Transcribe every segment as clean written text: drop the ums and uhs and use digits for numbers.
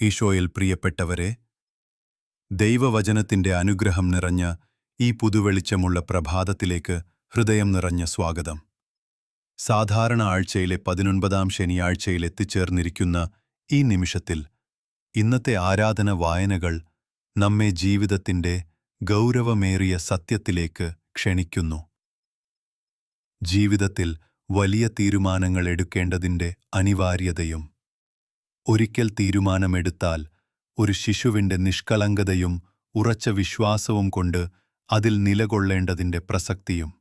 ഈശോയിൽ പ്രിയപ്പെട്ടവരെ, ദൈവവചനത്തിന്റെ അനുഗ്രഹം നിറഞ്ഞ ഈ പുതുവെളിച്ചമുള്ള പ്രഭാതത്തിലേക്ക് ഹൃദയം നിറഞ്ഞ സ്വാഗതം. സാധാരണ ആഴ്ചയിലെ 19-ാം ശനിയാഴ്ചയിൽ എത്തിച്ചേർന്നിരിക്കുന്ന ഈ നിമിഷത്തിൽ ഇന്നത്തെ ആരാധന വായനകൾ നമ്മെ ജീവിതത്തിന്റെ ഗൗരവമേറിയ സത്യത്തിലേക്ക് ക്ഷണിക്കുന്നു. ജീവിതത്തിൽ വലിയ തീരുമാനങ്ങൾ എടുക്കേണ്ടതിന്റെ അനിവാര്യതയും, ഒരിക്കൽ തീരുമാനമെടുത്താൽ ഒരു ശിശുവിന്റെ നിഷ്കളങ്കതയും ഉറച്ച വിശ്വാസവും കൊണ്ട് അതിൽ നിലകൊള്ളേണ്ടതിന്റെ പ്രസക്തിയും.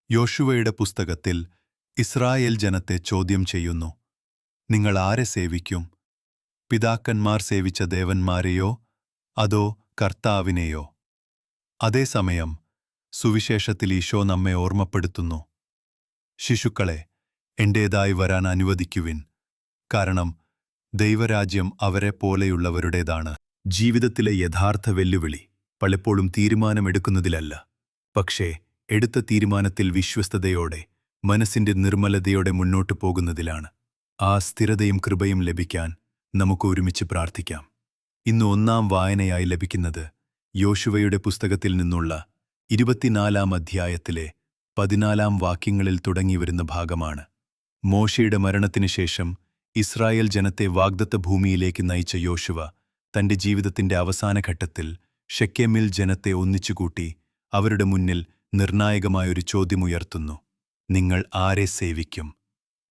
യോശുവയുടെ പുസ്തകത്തിൽ ഇസ്രായേൽ ജനത്തെ ചോദ്യം ചെയ്യുന്നു: നിങ്ങൾ ആരെ സേവിക്കും? പിതാക്കന്മാർ സേവിച്ച ദേവന്മാരെയോ അതോ കർത്താവിനെയോ? അതേസമയം സുവിശേഷത്തിൽ ഈശോ നമ്മെ ഓർമ്മപ്പെടുത്തുന്നു: ശിശുക്കളെ എന്റേതായി വരാൻ അനുവദിക്കുവിൻ, കാരണം ദൈവരാജ്യം അവരെപ്പോലെയുള്ളവരുടേതാണ്. ജീവിതത്തിലെ യഥാർത്ഥ വെല്ലുവിളി പലപ്പോഴും തീരുമാനമെടുക്കുന്നതിലല്ല, പക്ഷേ എടുത്ത തീരുമാനത്തിൽ വിശ്വസ്തയോടെ, മനസ്സിന്റെ നിർമ്മലതയോടെ മുന്നോട്ടു പോകുന്നതിലാണ്. ആ സ്ഥിരതയും കൃപയും ലഭിക്കാൻ നമുക്ക് ഒരുമിച്ച് പ്രാർത്ഥിക്കാം. ഇന്ന് ഒന്നാം വായനയായി ലഭിക്കുന്നത് യോശുവയുടെ പുസ്തകത്തിൽ നിന്നുള്ള 24-ാം അധ്യായത്തിലെ 14-ാം വാക്യങ്ങളിൽ തുടങ്ങിവരുന്ന ഭാഗമാണ്. മോശയുടെ മരണത്തിനു ശേഷം ഇസ്രായേൽ ജനത്തെ വാഗ്ദത്ത ഭൂമിയിലേക്ക് നയിച്ച യോശുവ തന്റെ ജീവിതത്തിന്റെ അവസാന ഘട്ടത്തിൽ ഷെക്കേമിൽ ജനത്തെ ഒന്നിച്ചുകൂട്ടി അവരുടെ മുന്നിൽ നിർണായകമായൊരു ചോദ്യമുയർത്തുന്നു: നിങ്ങൾ ആരെ സേവിക്കും?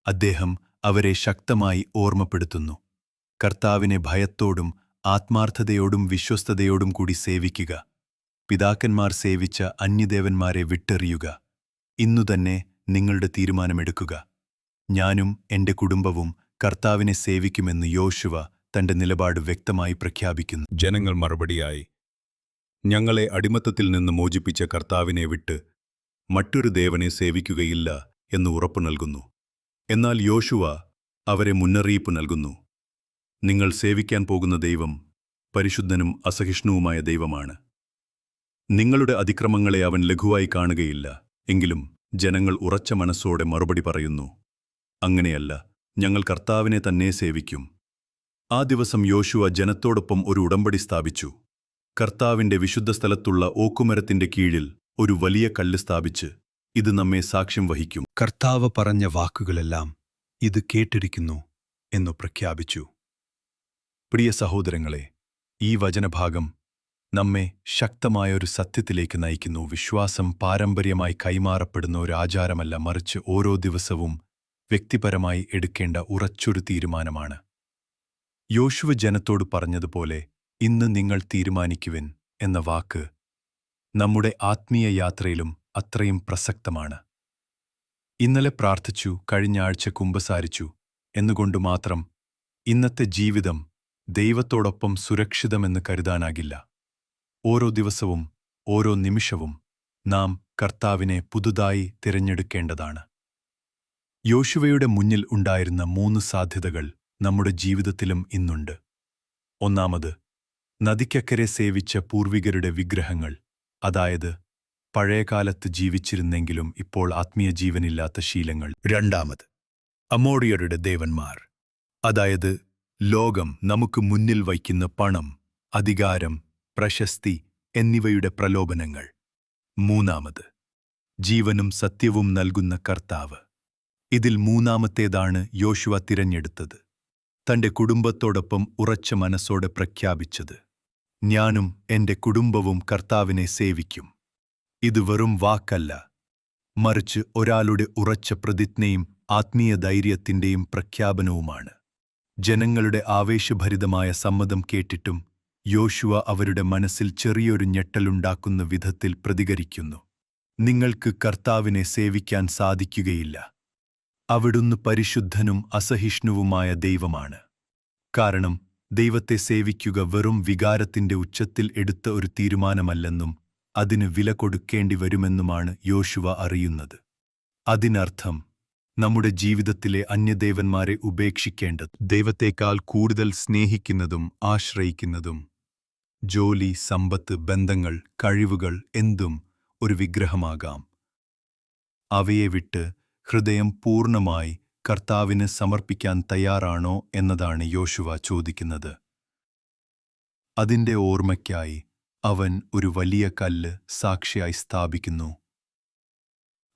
അദ്ദേഹം അവരെ ശക്തമായി ഓർമ്മപ്പെടുത്തുന്നു: കർത്താവിനെ ഭയത്തോടും ആത്മാർത്ഥതയോടും വിശ്വസ്തയോടും കൂടി സേവിക്കുക. പിതാക്കന്മാർ സേവിച്ച അന്യദേവന്മാരെ വിട്ടെറിയുക. ഇന്നുതന്നെ നിങ്ങളുടെ തീരുമാനമെടുക്കുക. ഞാനും എന്റെ കുടുംബവും കർത്താവിനെ സേവിക്കുമെന്ന് യോശുവ തന്റെ നിലപാട് വ്യക്തമായി പ്രഖ്യാപിക്കുന്നു. ജനങ്ങൾ മറുപടിയായി, ഞങ്ങളെ അടിമത്തത്തിൽ നിന്ന് മോചിപ്പിച്ച കർത്താവിനെ വിട്ട് മറ്റൊരു ദേവനെ സേവിക്കുകയില്ല എന്ന് ഉറപ്പു നൽകുന്നു. എന്നാൽ യോശുവ അവരെ മുന്നറിയിപ്പ് നൽകുന്നു: നിങ്ങൾ സേവിക്കാൻ പോകുന്ന ദൈവം പരിശുദ്ധനും അസഹിഷ്ണുവുമായ ദൈവമാണ്. നിങ്ങളുടെ അതിക്രമങ്ങളെ അവൻ ലഘുവായി കാണുകയില്ല. എങ്കിലും ജനങ്ങൾ ഉറച്ച മനസ്സോടെ മറുപടി പറയുന്നു: അങ്ങനെയല്ല, ഞങ്ങൾ കർത്താവിനെ തന്നെ സേവിക്കും. ആ ദിവസം യോശുവ ജനത്തോടൊപ്പം ഒരു ഉടമ്പടി സ്ഥാപിച്ചു. കർത്താവിന്റെ വിശുദ്ധ സ്ഥലത്തുള്ള ഓക്കുമരത്തിന്റെ കീഴിൽ ഒരു വലിയ കല്ല് സ്ഥാപിച്ച്, ഇത് നമ്മെ സാക്ഷ്യം വഹിക്കും. കർത്താവ് പറഞ്ഞ വാക്കുകളെല്ലാം ഇത് കേട്ടിരിക്കുന്നു എന്നു പ്രഖ്യാപിച്ചു. പ്രിയ സഹോദരങ്ങളെ, ഈ വചനഭാഗം നമ്മെ ശക്തമായൊരു സത്യത്തിലേക്ക് നയിക്കുന്നു. വിശ്വാസം പാരമ്പര്യമായി കൈമാറപ്പെടുന്ന ഒരു ആചാരമല്ല, മറിച്ച് ഓരോ ദിവസവും വ്യക്തിപരമായി എടുക്കേണ്ട ഉറച്ചൊരു തീരുമാനമാണ്. യോശുവ ജനത്തോട് പറഞ്ഞതുപോലെ ഇന്ന് നിങ്ങൾ തീരുമാനിക്കുവിൻ എന്ന വാക്ക് നമ്മുടെ ആത്മീയ യാത്രയിലും അത്രയും പ്രസക്തമാണ്. ഇന്നലെ പ്രാർത്ഥിച്ചു, കഴിഞ്ഞ ആഴ്ച കുമ്പസാരിച്ചു എന്നുകൊണ്ട് മാത്രം ഇന്നത്തെ ജീവിതം ദൈവത്തോടൊപ്പം സുരക്ഷിതമെന്ന് കരുതാനാകില്ല. ഓരോ ദിവസവും ഓരോ നിമിഷവും നാം കർത്താവിനെ പുതുതായി തിരഞ്ഞെടുക്കേണ്ടതാണ്. യോശുവയുടെ മുന്നിൽ ഉണ്ടായിരുന്ന 3 സാധ്യതകൾ നമ്മുടെ ജീവിതത്തിലും ഇന്നുണ്ട്. ഒന്നാമത്, നദിക്കക്കരെ സേവിച്ച പൂർവികരുടെ വിഗ്രഹങ്ങൾ, അതായത് പഴയകാലത്ത് ജീവിച്ചിരുന്നെങ്കിലും ഇപ്പോൾ ആത്മീയ ജീവനില്ലാത്ത ശീലങ്ങൾ. രണ്ടാമത്, അമോറിയരുടെ ദേവന്മാർ, അതായത് ലോകം നമുക്ക് മുന്നിൽ വയ്ക്കുന്ന പണം, അധികാരം, പ്രശസ്തി എന്നിവയുടെ പ്രലോഭനങ്ങൾ. മൂന്നാമത്, ജീവനും സത്യവും നൽകുന്ന കർത്താവ്. ഇതിൽ മൂന്നാമത്തേതാണ് യോശുവ തിരഞ്ഞെടുത്തത്. തന്റെ കുടുംബത്തോടൊപ്പം ഉറച്ച മനസ്സോടെ പ്രഖ്യാപിച്ചത്: ഞാനും എന്റെ കുടുംബവും കർത്താവിനെ സേവിക്കും. ഇത് വെറും വാക്കല്ല, മറിച്ച് ഒരാളുടെ ഉറച്ച പ്രതിജ്ഞയും ആത്മീയ ധൈര്യത്തിന്റെയും പ്രഖ്യാപനവുമാണ്. ജനങ്ങളുടെ ആവേശഭരിതമായ സമ്മതം കേട്ടിട്ടും യോശുവ അവരുടെ മനസ്സിൽ ചെറിയൊരു ഞെട്ടലുണ്ടാക്കുന്ന വിധത്തിൽ പ്രതികരിക്കുന്നു: നിങ്ങൾക്ക് കർത്താവിനെ സേവിക്കാൻ സാധിക്കുകയില്ല. അവിടുന്ന് പരിശുദ്ധനും അസഹിഷ്ണുവുമായ ദൈവമാണ്. കാരണം ദൈവത്തെ സേവിക്കുക വെറും വികാരത്തിന്റെ ഉച്ചത്തിൽ എടുത്ത ഒരു തീരുമാനമല്ലെന്നും അതിന് വില കൊടുക്കേണ്ടി വരുമെന്നുമാണ് യോശുവ അറിയുന്നത്. അതിനർത്ഥം നമ്മുടെ ജീവിതത്തിലെ അന്യദേവന്മാരെ ഉപേക്ഷിക്കേണ്ടത്, ദൈവത്തേക്കാൾ കൂടുതൽ സ്നേഹിക്കുന്നതും ആശ്രയിക്കുന്നതും, ജോലി, സമ്പത്ത്, ബന്ധങ്ങൾ, കഴിവുകൾ എന്തും ഒരു വിഗ്രഹമാകാം. അവയെ വിട്ട് ഹൃദയം പൂർണ്ണമായി കർത്താവിന് സമർപ്പിക്കാൻ തയ്യാറാണോ എന്നതാണ് യോശുവ ചോദിക്കുന്നത്. അതിന്റെ ഓർമ്മയ്ക്കായി അവൻ ഒരു വലിയ കല്ല് സാക്ഷിയായി സ്ഥാപിക്കുന്നു.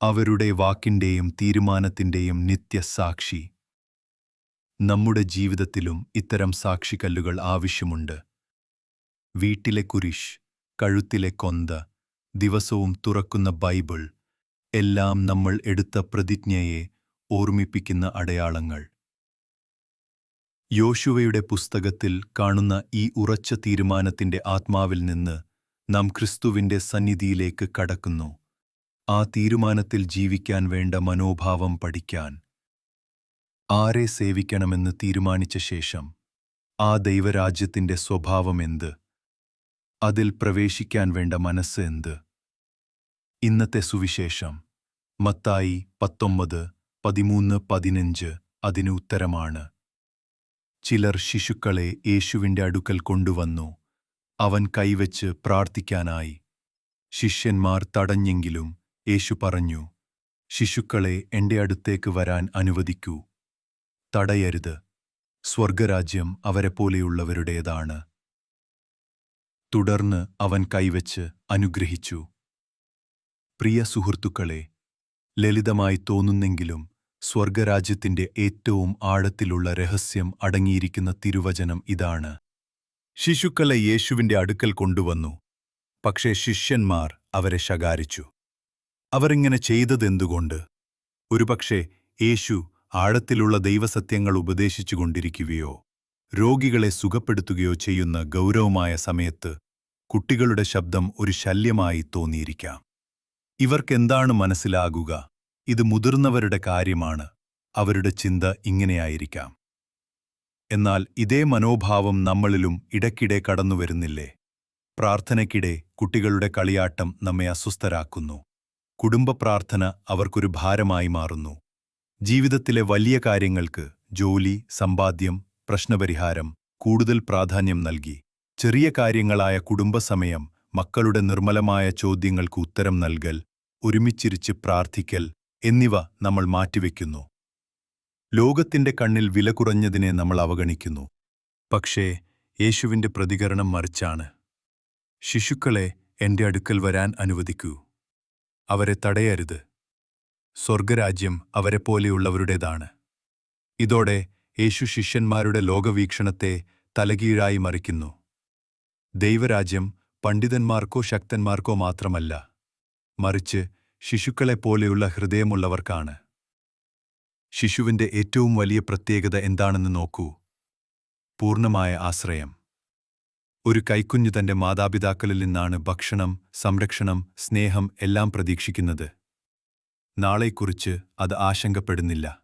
അവരുടെ വാക്കിന്റെയും തീരുമാനത്തിന്റെയും നിത്യസാക്ഷി. നമ്മുടെ ജീവിതത്തിലും ഇത്തരം സാക്ഷിക്കല്ലുകൾ ആവശ്യമുണ്ട്. വീട്ടിലെ കുരിശ്, കഴുത്തിലെ കൊന്ത, ദിവസവും തുറക്കുന്ന ബൈബിൾ എല്ലാം നമ്മൾ എടുത്ത പ്രതിജ്ഞയെ ഓർമ്മിപ്പിക്കുന്ന അടയാളങ്ങൾ. യോശുവയുടെ പുസ്തകത്തിൽ കാണുന്ന ഈ ഉറച്ച തീരുമാനത്തിന്റെ ആത്മാവിൽ നിന്ന് നാം ക്രിസ്തുവിന്റെ സന്നിധിയിലേക്ക് കടക്കുന്നു. ആ തീരുമാനത്തിൽ ജീവിക്കാൻ വേണ്ട മനോഭാവം പഠിക്കാൻ. ആരെ സേവിക്കണമെന്ന് തീരുമാനിച്ച ശേഷം ആ ദൈവരാജ്യത്തിന്റെ സ്വഭാവമെന്ത്? അതിൽ പ്രവേശിക്കാൻ വേണ്ട മനസ്സ് എന്ത്? ഇന്നത്തെ സുവിശേഷം മത്തായി 19:13-15 അതിന് ഉത്തരമാണ്. ചിലർ ശിശുക്കളെ യേശുവിന്റെ അടുക്കൽ കൊണ്ടുവന്നു. അവൻ കൈവച്ച് പ്രാർത്ഥിക്കാനായി. ശിഷ്യന്മാർ തടഞ്ഞെങ്കിലും യേശു പറഞ്ഞു, ശിശുക്കളെ എന്റെ അടുത്തേക്ക് വരാൻ അനുവദിക്കൂ. തടയരുത്. സ്വർഗരാജ്യം അവരെപ്പോലെയുള്ളവരുടേതാണ്. തുടർന്ന് അവൻ കൈവച്ച് അനുഗ്രഹിച്ചു. പ്രിയ സുഹൃത്തുക്കളെ, ലളിതമായി തോന്നുന്നെങ്കിലും സ്വർഗരാജ്യത്തിന്റെ ഏറ്റവും ആഴത്തിലുള്ള രഹസ്യം അടങ്ങിയിരിക്കുന്ന തിരുവചനം ഇതാണ്. ശിശുക്കളെ യേശുവിന്റെ അടുക്കൽ കൊണ്ടുവന്നു. പക്ഷേ ശിഷ്യന്മാർ അവരെ ശകാരിച്ചു. അവരിങ്ങനെ ചെയ്തതെന്തുകൊണ്ട്? ഒരുപക്ഷെ യേശു ആഴത്തിലുള്ള ദൈവസത്യങ്ങൾ ഉപദേശിച്ചുകൊണ്ടിരിക്കുകയോ രോഗികളെ സുഖപ്പെടുത്തുകയോ ചെയ്യുന്ന ഗൗരവമായ സമയത്ത് കുട്ടികളുടെ ശബ്ദം ഒരു ശല്യമായി തോന്നിയിരിക്കാം. ഇവർക്കെന്താണ് മനസ്സിലാകുക? ഇത് മുതിർന്നവരുടെ കാര്യമാണ്. അവരുടെ ചിന്ത ഇങ്ങനെയായിരിക്കാം. എന്നാൽ ഇതേ മനോഭാവം നമ്മളിലും ഇടയ്ക്കിടെ കടന്നുവരുന്നില്ലേ? പ്രാർത്ഥനയ്ക്കിടെ കുട്ടികളുടെ കളിയാട്ടം നമ്മെ അസ്വസ്ഥരാക്കുന്നു. കുടുംബ പ്രാർത്ഥന അവർക്കൊരു ഭാരമായി മാറുന്നു. ജീവിതത്തിലെ വലിയ കാര്യങ്ങൾക്ക് ജോലി, സമ്പാദ്യം, പ്രശ്നപരിഹാരം കൂടുതൽ പ്രാധാന്യം നൽകി ചെറിയ കാര്യങ്ങളായ കുടുംബസമയം, മക്കളുടെ നിർമ്മലമായ ചോദ്യങ്ങൾക്ക് ഉത്തരം നൽകൽ, ഒരുമിച്ചിരിച്ച് പ്രാർത്ഥിക്കൽ എന്നിവ നമ്മൾ മാറ്റിവെക്കുന്നു. ലോകത്തിന്റെ കണ്ണിൽ വില കുറഞ്ഞതിനെ നമ്മൾ അവഗണിക്കുന്നു. പക്ഷേ യേശുവിന്റെ പ്രതികരണം മറിച്ചാണ്. ശിശുക്കളെ എന്റെ അടുക്കൽ വരാൻ അനുവദിക്കൂ. അവരെ തടയരുത്. സ്വർഗരാജ്യം അവരെപ്പോലെയുള്ളവരുടേതാണ്. ഇതോടെ യേശു ശിഷ്യന്മാരുടെ ലോകവീക്ഷണത്തെ തലകീഴായി മറിക്കുന്നു. ദൈവരാജ്യം പണ്ഡിതന്മാർക്കോ ശക്തന്മാർക്കോ മാത്രമല്ല, മറിച്ച് ശിശുക്കളെപ്പോലെയുള്ള ഹൃദയമുള്ളവർക്കാണ്. ശിശുവിന്റെ ഏറ്റവും വലിയ പ്രത്യേകത എന്താണെന്ന് നോക്കൂ. പൂർണ്ണമായ ആശ്രയം. ഒരു കൈക്കുഞ്ഞു തന്റെ മാതാപിതാക്കളിൽ നിന്നാണ് ഭക്ഷണം, സംരക്ഷണം, സ്നേഹം എല്ലാം പ്രതീക്ഷിക്കുന്നത്. നാളെക്കുറിച്ച് അത് ആശങ്കപ്പെടുന്നില്ല.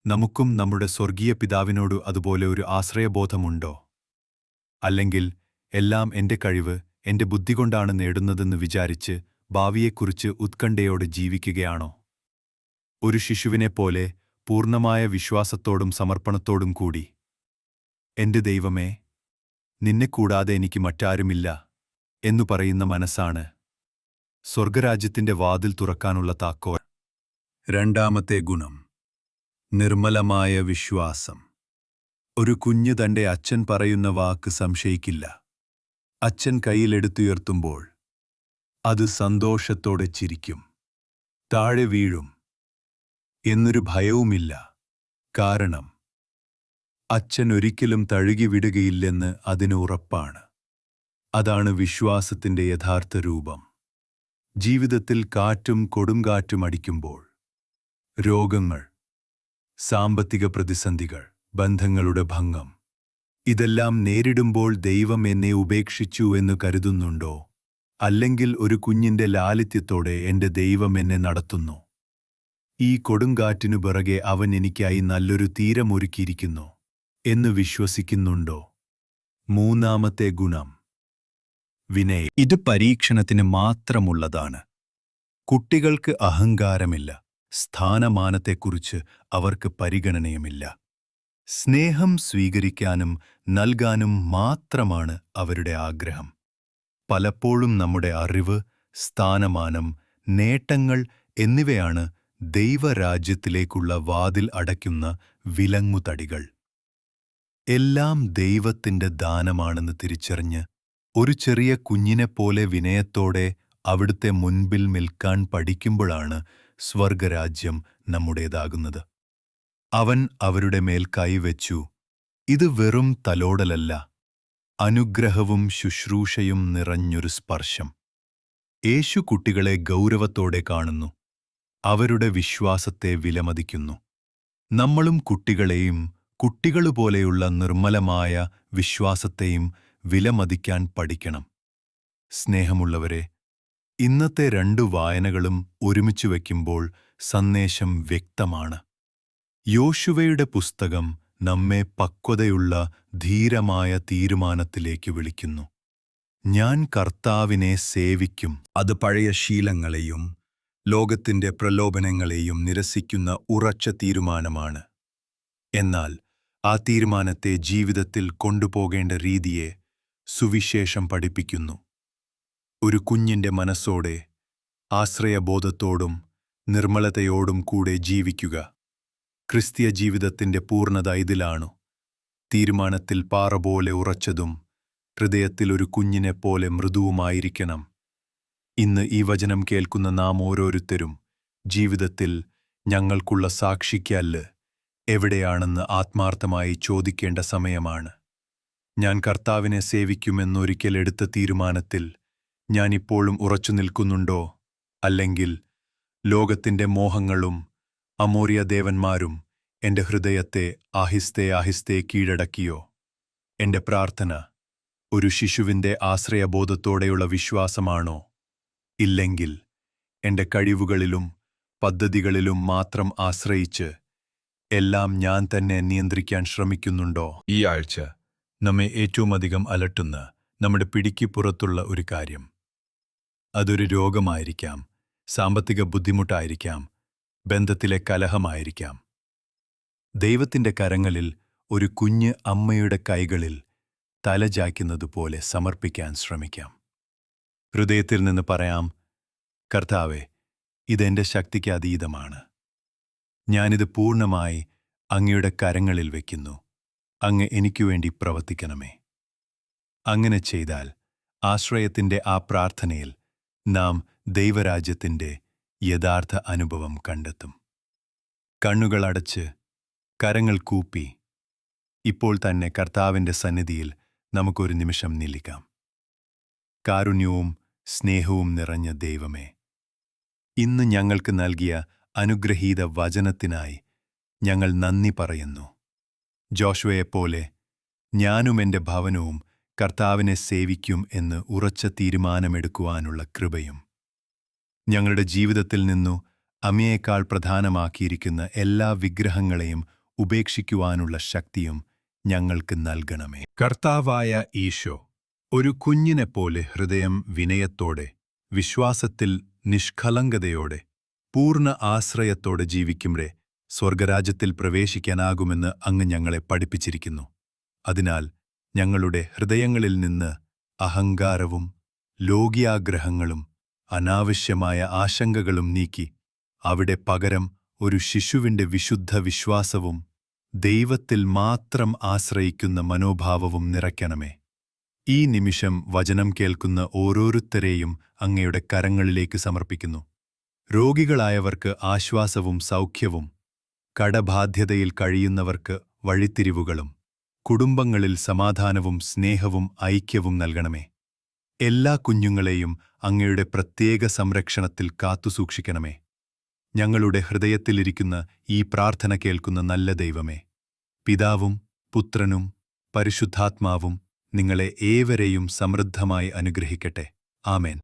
നമുക്കും നമ്മുടെ സ്വർഗീയ പിതാവിനോട് അതുപോലെ ഒരു ആശ്രയബോധമുണ്ടോ? അല്ലെങ്കിൽ എല്ലാം എന്റെ കഴിവ്, എന്റെ ബുദ്ധി കൊണ്ടാണ് നേടുന്നതെന്ന് വിചാരിച്ച് ഭാവിയെക്കുറിച്ച് ഉത്കണ്ഠയോടെ ജീവിക്കുകയാണോ? ഒരു ശിശുവിനെപ്പോലെ പൂർണ്ണമായ വിശ്വാസത്തോടും സമർപ്പണത്തോടും കൂടി, എന്റെ ദൈവമേ, നിന്നെക്കൂടാതെ എനിക്ക് മറ്റാരുമില്ല എന്നു പറയുന്ന മനസ്സാണ് സ്വർഗരാജ്യത്തിന്റെ വാതിൽ തുറക്കാനുള്ള താക്കോൽ. രണ്ടാമത്തെ ഗുണം, നിർമ്മലമായ വിശ്വാസം. ഒരു കുഞ്ഞ് തന്റെ അച്ഛൻ പറയുന്ന വാക്ക് സംശയിക്കില്ല. അച്ഛൻ കൈയിലെടുത്തുയർത്തുമ്പോൾ അത് സന്തോഷത്തോടെ ചിരിക്കും. താഴെ വീഴും എന്നൊരു ഭയവുമില്ല. കാരണം അച്ഛൻ ഒരിക്കലും തഴുകിവിടുകയില്ലെന്ന് അതിന് ഉറപ്പാണ്. അതാണ് വിശ്വാസത്തിന്റെ യഥാർത്ഥ രൂപം. ജീവിതത്തിൽ കാറ്റും കൊടുങ്കാറ്റും അടിക്കുമ്പോൾ, രോഗങ്ങൾ, സാമ്പത്തിക പ്രതിസന്ധികൾ, ബന്ധങ്ങളുടെ ഭംഗം, ഇതെല്ലാം നേരിടുമ്പോൾ ദൈവം എന്നെ ഉപേക്ഷിച്ചു എന്ന് കരുതുന്നുണ്ടോ? അല്ലെങ്കിൽ ഒരു കുഞ്ഞിന്റെ ലാളിത്യത്തോടെ എന്റെ ദൈവം എന്നെ നടത്തുന്നു, ഈ കൊടുങ്കാറ്റിനു പിറകെ അവൻ എനിക്കായി നല്ലൊരു തീരമൊരുക്കിയിരിക്കുന്നു എന്ന് വിശ്വസിക്കുന്നുണ്ടോ? മൂന്നാമത്തെ ഗുണം, വിനയം. ഇത് പരീക്ഷണത്തിന് മാത്രമുള്ളതാണ്. കുട്ടികൾക്ക് അഹങ്കാരമില്ല. സ്ഥാനമാനത്തെക്കുറിച്ച് അവർക്ക് പരിഗണനയുമില്ല. സ്നേഹം സ്വീകരിക്കാനും നൽകാനും മാത്രമാണ് അവരുടെ ആഗ്രഹം. പലപ്പോഴും നമ്മുടെ അറിവ്, സ്ഥാനമാനം, നേട്ടങ്ങൾ എന്നിവയാണ് ദൈവരാജ്യത്തിലേക്കുള്ള വാതിൽ അടയ്ക്കുന്ന വിലങ്ങുതടികൾ. എല്ലാം ദൈവത്തിന്റെ ദാനമാണെന്ന് തിരിച്ചറിഞ്ഞ് ഒരു ചെറിയ കുഞ്ഞിനെപ്പോലെ വിനയത്തോടെ അവിടുത്തെ മുൻപിൽ നിൽക്കാൻ പഠിക്കുമ്പോഴാണ് സ്വർഗരാജ്യം നമ്മുടേതാകുന്നത്. അവൻ അവരുടെ മേൽ കൈവച്ചു. ഇത് വെറും തലോടലല്ല, അനുഗ്രഹവും ശുശ്രൂഷയും നിറഞ്ഞൊരു സ്പർശം. യേശു കുട്ടികളെ ഗൗരവത്തോടെ കാണുന്നു, അവരുടെ വിശ്വാസത്തെ വിലമതിക്കുന്നു. നമ്മളും കുട്ടികളെയും കുട്ടികളുപോലെയുള്ള നിർമ്മലമായ വിശ്വാസത്തെയും വിലമതിക്കാൻ പഠിക്കണം. സ്നേഹമുള്ളവരെ, ഇന്നത്തെ 2 വായനകളും ഒരുമിച്ച് വയ്ക്കുമ്പോൾ സന്ദേശം വ്യക്തമാണ്. യോശുവയുടെ പുസ്തകം നമ്മെ പക്വതയുള്ള ധീരമായ തീരുമാനത്തിലേക്ക് വിളിക്കുന്നു. ഞാൻ കർത്താവിനെ സേവിക്കും. അത് പഴയ ശീലങ്ങളെയും ലോകത്തിന്റെ പ്രലോഭനങ്ങളെയും നിരസിക്കുന്ന ഉറച്ച തീരുമാനമാണ്. എന്നാൽ ആ തീരുമാനത്തെ ജീവിതത്തിൽ കൊണ്ടുപോകേണ്ട രീതിയെ സുവിശേഷം പഠിപ്പിക്കുന്നു. ഒരു കുഞ്ഞിന്റെ മനസ്സോടെ, ആശ്രയബോധത്തോടും നിർമ്മലതയോടും കൂടെ ജീവിക്കുക. ക്രിസ്തീയ ജീവിതത്തിന്റെ പൂർണ്ണത ഇതിലാണു. തീരുമാനത്തിൽ പാറ പോലെ ഉറച്ചതും ഹൃദയത്തിൽ ഒരു കുഞ്ഞിനെപ്പോലെ മൃദുവുമായിരിക്കണം. ഇന്ന് ഈ വചനം കേൾക്കുന്ന നാം ഓരോരുത്തരും ജീവിതത്തിൽ ഞങ്ങൾക്കുള്ള സാക്ഷിക്കല്ല് എവിടെയാണെന്ന് ആത്മാർത്ഥമായി ചോദിക്കേണ്ട സമയമാണ്. ഞാൻ കർത്താവിനെ സേവിക്കുമെന്നൊരിക്കൽ എടുത്ത തീരുമാനത്തിൽ ഞാനിപ്പോഴും ഉറച്ചു നിൽക്കുന്നുണ്ടോ? അല്ലെങ്കിൽ ലോകത്തിന്റെ മോഹങ്ങളും അമോറിയ ദേവന്മാരും എന്റെ ഹൃദയത്തെ ആഹിസ്തേ കീഴടക്കിയോ? എന്റെ പ്രാർത്ഥന ഒരു ശിശുവിന്റെ ആശ്രയബോധത്തോടെയുള്ള വിശ്വാസമാണോ? ഇല്ലെങ്കിൽ എന്റെ കഴിവുകളിലും പദ്ധതികളിലും മാത്രം ആശ്രയിച്ച് എല്ലാം ഞാൻ തന്നെ നിയന്ത്രിക്കാൻ ശ്രമിക്കുന്നുണ്ടോ? ഈ ആഴ്ച നമ്മെ ഏറ്റവുമധികം അലട്ടുന്ന നമ്മുടെ പിടിക്ക് പുറത്തുള്ള ഒരു കാര്യം. അതൊരു രോഗമായിരിക്കാം, സാമ്പത്തിക ബുദ്ധിമുട്ടായിരിക്കാം, ബന്ധത്തിലെ കലഹമായിരിക്കാം. ദൈവത്തിന്റെ കരങ്ങളിൽ ഒരു കുഞ്ഞ് അമ്മയുടെ കൈകളിൽ തലചായ്ക്കുന്നതുപോലെ സമർപ്പിക്കാൻ ശ്രമിക്കാം. ഹൃദയത്തിൽ നിന്ന് പറയാം, കർത്താവേ, ഇതെന്റെ ശക്തിക്ക് അതീതമാണ്. ഞാനിത് പൂർണ്ണമായി അങ്ങയുടെ കരങ്ങളിൽ വയ്ക്കുന്നു. അങ്ങ് എനിക്കുവേണ്ടി പ്രവർത്തിക്കണമേ. അങ്ങനെ ചെയ്താൽ ആശ്രയത്തിന്റെ ആ പ്രാർത്ഥനയിൽ നാം ദൈവരാജ്യത്തിന്റെ യഥാർത്ഥ അനുഭവം കണ്ടെത്തും. കണ്ണുകളടച്ച്, കരങ്ങൾ കൂപ്പി, ഇപ്പോൾ തന്നെ കർത്താവിന്റെ സന്നിധിയിൽ നമുക്കൊരു നിമിഷം നിൽക്കാം. കാരുണ്യവും സ്നേഹവും നിറഞ്ഞ ദൈവമേ, ഇന്ന് ഞങ്ങൾക്ക് നൽകിയ അനുഗ്രഹീത വചനത്തിനായി ഞങ്ങൾ നന്ദി പറയുന്നു. ജോഷുവയെപ്പോലെ ഞാനും എൻ്റെ ഭവനവും കർത്താവിനെ സേവിക്കും എന്ന് ഉറച്ച തീരുമാനമെടുക്കുവാനുള്ള കൃപയും, ഞങ്ങളുടെ ജീവിതത്തിൽ നിന്നു അമ്മയേക്കാൾ പ്രധാനമാക്കിയിരിക്കുന്ന എല്ലാ വിഗ്രഹങ്ങളെയും ഉപേക്ഷിക്കുവാനുള്ള ശക്തിയും ഞങ്ങൾക്ക് നൽകണമേ. കർത്താവായ ഈശോ ഒരു കുഞ്ഞിനെപ്പോലെ ഹൃദയം വിനയത്തോടെ, വിശ്വാസത്തിൽ നിഷ്കളങ്കതയോടെ, പൂർണ്ണ ആശ്രയത്തോടെ ജീവിക്കുമ്പേ സ്വർഗരാജ്യത്തിൽ പ്രവേശിക്കാനാകുമെന്ന് അങ്ങ് ഞങ്ങളെ പഠിപ്പിച്ചിരിക്കുന്നു. അതിനാൽ ഞങ്ങളുടെ ഹൃദയങ്ങളിൽ നിന്ന് അഹങ്കാരവും ലോകിയാഗ്രഹങ്ങളും അനാവശ്യമായ ആശങ്കകളും നീക്കി അവിടെ പകരം ഒരു ശിശുവിന്റെ വിശുദ്ധ വിശ്വാസവും ദൈവത്തിൽ മാത്രം ആശ്രയിക്കുന്ന മനോഭാവവും നിറയ്ക്കണമേ. ഈ നിമിഷം വചനം കേൾക്കുന്ന ഓരോരുത്തരെയും അങ്ങയുടെ കരങ്ങളിലേക്ക് സമർപ്പിക്കുന്നു. രോഗികളായവർക്ക് ആശ്വാസവും സൗഖ്യവും, കടബാധ്യതയിൽ കഴിയുന്നവർക്ക് വഴിത്തിരിവുകളും, കുടുംബങ്ങളിൽ സമാധാനവും സ്നേഹവും ഐക്യവും നൽകണമേ. എല്ലാ കുഞ്ഞുങ്ങളെയും അങ്ങയുടെ പ്രത്യേക സംരക്ഷണത്തിൽ കാത്തുസൂക്ഷിക്കണമേ. ഞങ്ങളുടെ ഹൃദയത്തിലിരിക്കുന്ന ഈ പ്രാർത്ഥന കേൾക്കുന്ന നല്ല ദൈവമേ, പിതാവും പുത്രനും പരിശുദ്ധാത്മാവും നിങ്ങളെ ഏവരെയും സമൃദ്ധമായി അനുഗ്രഹിക്കട്ടെ. ആമേൻ.